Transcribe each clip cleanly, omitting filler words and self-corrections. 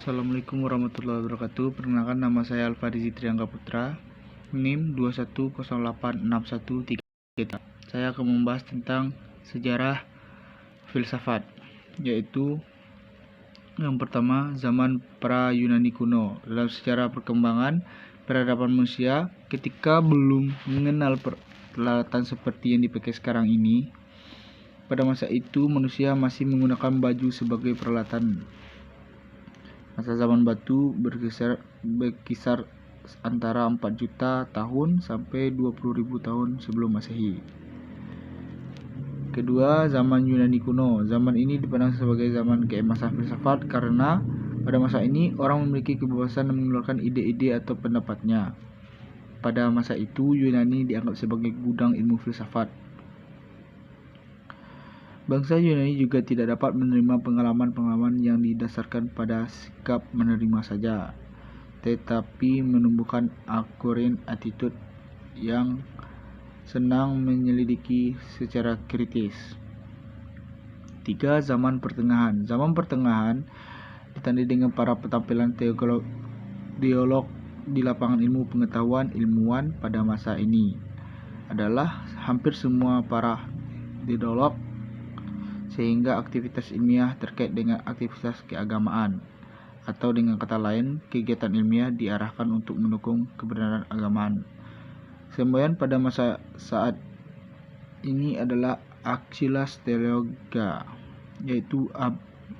Assalamualaikum warahmatullahi wabarakatuh. Perkenalkan, nama saya Alfarizi Triangga Putra, NIM 2108613. Saya akan membahas tentang sejarah filsafat, yaitu yang pertama, zaman pra Yunani kuno. Dalam sejarah perkembangan peradaban manusia, ketika belum mengenal peralatan seperti yang dipakai sekarang ini, pada masa itu manusia masih menggunakan baju sebagai peralatan. Masa zaman batu berkisar antara 4 juta tahun sampai 20.000 tahun sebelum Masehi. Kedua, zaman Yunani kuno. Zaman ini dipandang sebagai zaman keemasan filsafat karena pada masa ini orang memiliki kebebasan mengeluarkan ide-ide atau pendapatnya. Pada masa itu Yunani dianggap sebagai gudang ilmu filsafat. Bangsa Yunani juga tidak dapat menerima pengalaman-pengalaman yang didasarkan pada sikap menerima saja, tetapi menumbuhkan Agorean attitude yang senang menyelidiki secara kritis. 3. Zaman pertengahan. Zaman pertengahan ditandai dengan para petampilan dialog di lapangan ilmu pengetahuan. Ilmuwan pada masa ini adalah hampir semua para dialog, sehingga aktivitas ilmiah terkait dengan aktivitas keagamaan, atau dengan kata lain, kegiatan ilmiah diarahkan untuk mendukung kebenaran agamaan. Semboyan pada masa saat ini adalah Axilas Theologia, yaitu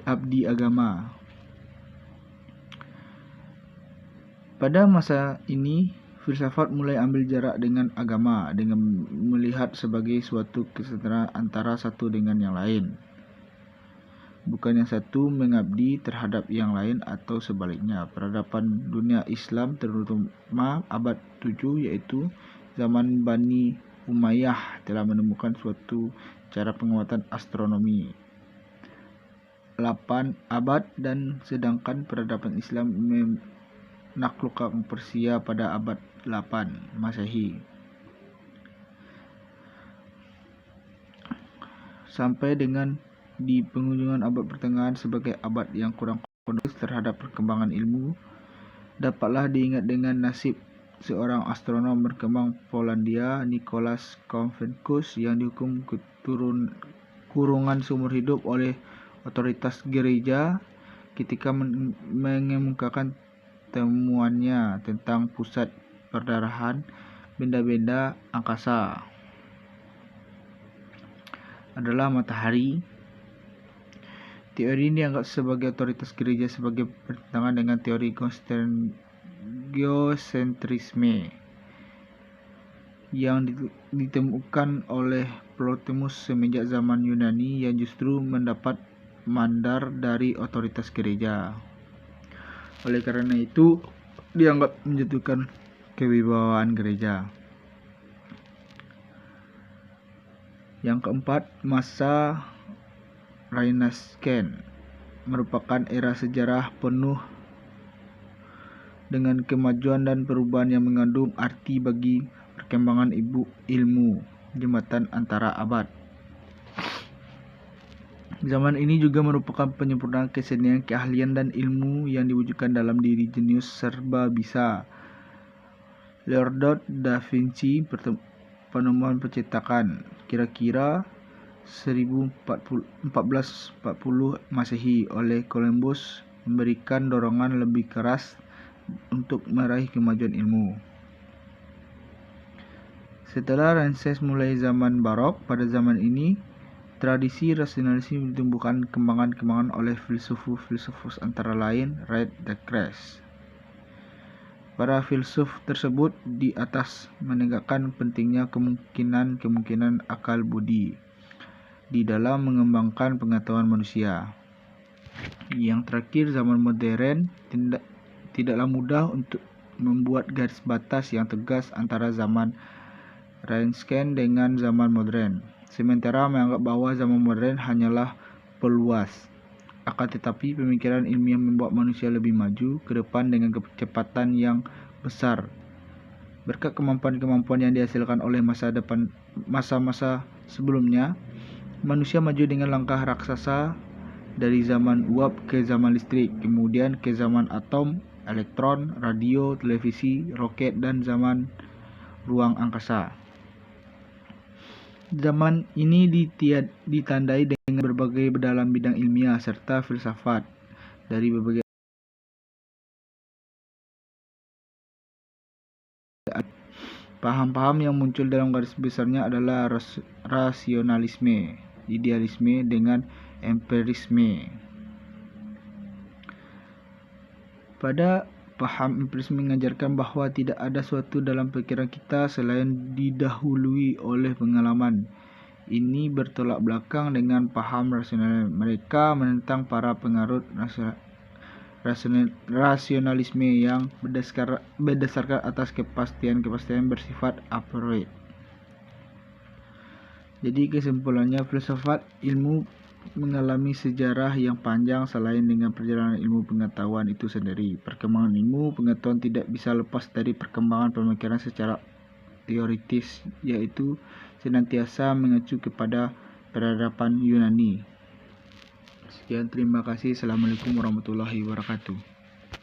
abdi agama. Pada masa ini, filsafat mulai ambil jarak dengan agama dengan melihat sebagai suatu kesetaraan antara satu dengan yang lain, bukan yang satu mengabdi terhadap yang lain atau sebaliknya. Peradaban dunia Islam terutama abad 7 yaitu zaman Bani Umayyah telah menemukan suatu cara pengamatan astronomi 8 abad, dan sedangkan peradaban Islam menaklukkan Persia pada abad 8 Masehi. Sampai dengan di penghujungan abad pertengahan sebagai abad yang kurang kondusif terhadap perkembangan ilmu, dapatlah diingat dengan nasib seorang astronom berkembang Polandia, Nicolaus Copernicus, yang dihukum kurungan seumur hidup oleh otoritas gereja ketika mengemukakan temuannya tentang pusat perdarahan benda-benda angkasa adalah matahari. Teori ini dianggap sebagai otoritas gereja sebagai bertentangan dengan teori geosentrisme yang ditemukan oleh Ptolemus semenjak zaman Yunani, yang justru mendapat mandar dari otoritas gereja. Oleh karena itu, dianggap menjatuhkan kewibawaan gereja. Yang keempat, masa Renaissance merupakan era sejarah penuh dengan kemajuan dan perubahan yang mengandung arti bagi perkembangan ilmu jembatan antara abad. Zaman ini juga merupakan penyempurnaan kesenian, keahlian, dan ilmu yang diwujudkan dalam diri jenius serba bisa. Leonardo da Vinci, penemuan percetakan kira-kira 1440 Masehi oleh Columbus, memberikan dorongan lebih keras untuk meraih kemajuan ilmu. Setelah Renaissance mulai zaman Barok. Pada zaman ini tradisi rasionalisme ditumbuhkan kembangan oleh filsuf antara lain René Descartes. Para filsuf tersebut di atas menegakkan pentingnya kemungkinan akal budi di dalam mengembangkan pengetahuan manusia. Yang terakhir, zaman modern tidaklah mudah untuk membuat garis batas yang tegas antara zaman Renaissance dengan zaman modern. Sementara menganggap bahwa zaman modern hanyalah peluas. Akan tetapi pemikiran ilmiah membawa manusia lebih maju ke depan dengan kecepatan yang besar. Berkat kemampuan-kemampuan yang dihasilkan oleh masa-masa sebelumnya, manusia maju dengan langkah raksasa dari zaman uap ke zaman listrik, kemudian ke zaman atom, elektron, radio, televisi, roket, dan zaman ruang angkasa. Zaman ini ditandai dengan berbagai dalam bidang ilmiah serta filsafat dari berbagai paham-paham yang muncul dalam garis besarnya adalah rasionalisme, idealisme, dengan empirisme. Pada paham empirisme mengajarkan bahwa tidak ada suatu dalam pikiran kita selain didahului oleh pengalaman. Ini bertolak belakang dengan paham rasional mereka menentang para pengarut rasionalisme yang berdasarkan atas kepastian bersifat a priori. Jadi kesimpulannya, filsafat ilmu mengalami sejarah yang panjang selain dengan perjalanan ilmu pengetahuan itu sendiri. Perkembangan ilmu pengetahuan tidak bisa lepas dari perkembangan pemikiran secara teoritis, yaitu senantiasa mengacu kepada peradaban Yunani. Sekian, terima kasih. Assalamualaikum warahmatullahi wabarakatuh.